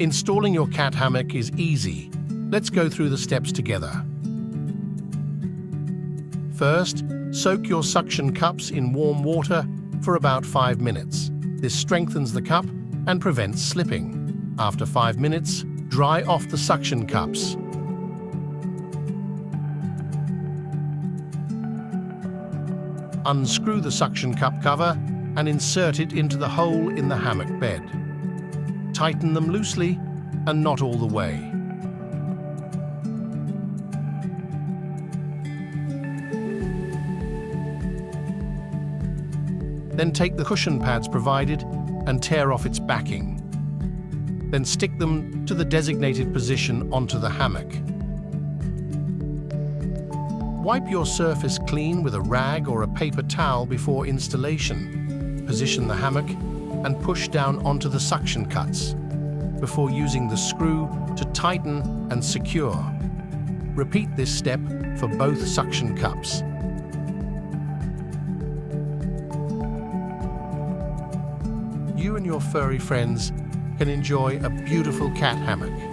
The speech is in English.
Installing your cat hammock is easy. Let's go through the steps together. First, soak your suction cups in warm water for about 5 minutes. This strengthens the cup and prevents slipping. After 5 minutes, dry off the suction cups. Unscrew the suction cup cover and insert it into the hole in the hammock bed. Tighten them loosely and not all the way. Then take the cushion pads provided and tear off its backing. Then stick them to the designated position onto the hammock. Wipe your surface clean with a rag or a paper towel before installation. Position the hammock and push down onto the suction cuts before using the screw to tighten and secure. Repeat this step for both suction cups. You and your furry friends can enjoy a beautiful cat hammock.